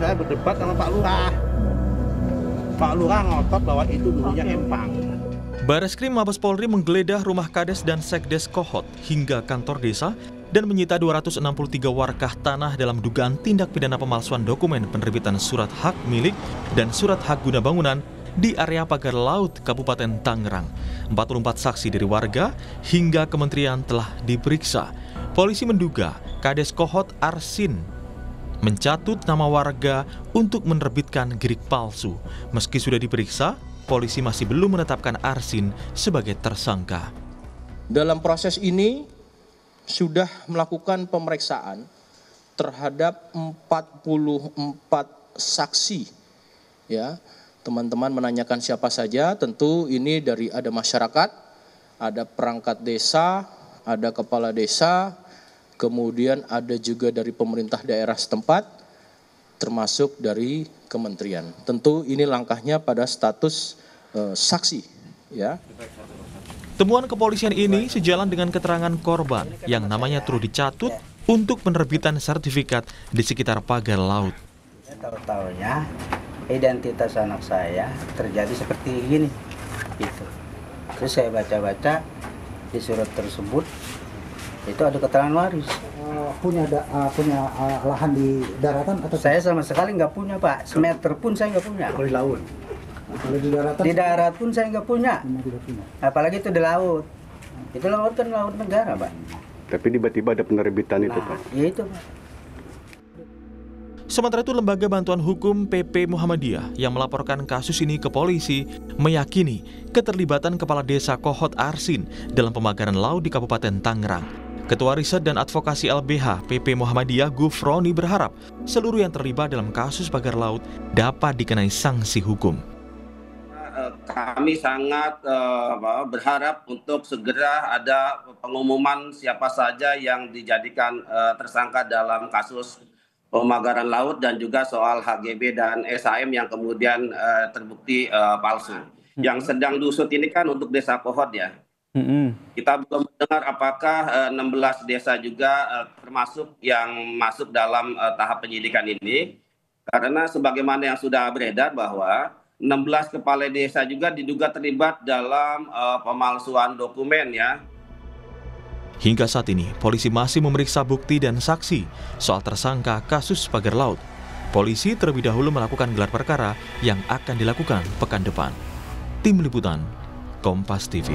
saya berdebat sama Pak Lurah. Pak Lurah ngotot bahwa itu dulunya empang. Bareskrim Mabes Polri menggeledah rumah Kades dan Sekdes Kohot hingga kantor desa dan menyita 263 warkah tanah dalam dugaan tindak pidana pemalsuan dokumen penerbitan surat hak milik dan surat hak guna bangunan di area Pagar Laut, Kabupaten Tangerang. 44 saksi dari warga hingga kementerian telah diperiksa. Polisi menduga Kades Kohot Arsin mencatut nama warga untuk menerbitkan girik palsu. Meski sudah diperiksa, polisi masih belum menetapkan Arsin sebagai tersangka. Dalam proses ini sudah melakukan pemeriksaan terhadap 44 saksi. Ya, teman-teman menanyakan siapa saja, tentu ini dari ada masyarakat, ada perangkat desa, ada kepala desa, kemudian ada juga dari pemerintah daerah setempat, termasuk dari kementerian. Tentu ini langkahnya pada status saksi, ya. Temuan kepolisian ini sejalan dengan keterangan korban yang namanya turut dicatut untuk penerbitan sertifikat di sekitar Pagar Laut. Tahu-tahunya identitas anak saya terjadi seperti ini, gitu. Terus saya baca-baca di surat tersebut itu ada keterangan waris. Punya lahan di daratan atau? Saya sama sekali nggak punya, Pak. Semeter pun saya nggak punya. Kalau di laut? Kalau di daratan? Di darat pun saya nggak punya. Apalagi itu di laut. Itu laut kan laut negara, Pak. Tapi tiba-tiba ada penerbitan itu, Pak. Ya itu, Pak. Sementara itu, Lembaga Bantuan Hukum PP Muhammadiyah yang melaporkan kasus ini ke polisi meyakini keterlibatan Kepala Desa Kohot Arsin dalam pemagaran laut di Kabupaten Tangerang. Ketua Riset dan Advokasi LBH PP Muhammadiyah Gufroni berharap seluruh yang terlibat dalam kasus pagar laut dapat dikenai sanksi hukum. Kami sangat berharap untuk segera ada pengumuman siapa saja yang dijadikan tersangka dalam kasus pemagaran laut dan juga soal HGB dan SHM yang kemudian terbukti palsu. Yang sedang diusut ini kan untuk desa Kohot ya. Kita belum mendengar apakah 16 desa juga termasuk yang masuk dalam tahap penyidikan ini. Karena sebagaimana yang sudah beredar bahwa 16 kepala desa juga diduga terlibat dalam pemalsuan dokumen ya. Hingga saat ini, polisi masih memeriksa bukti dan saksi soal tersangka kasus pagar laut. Polisi terlebih dahulu melakukan gelar perkara yang akan dilakukan pekan depan. Tim Liputan, Kompas TV.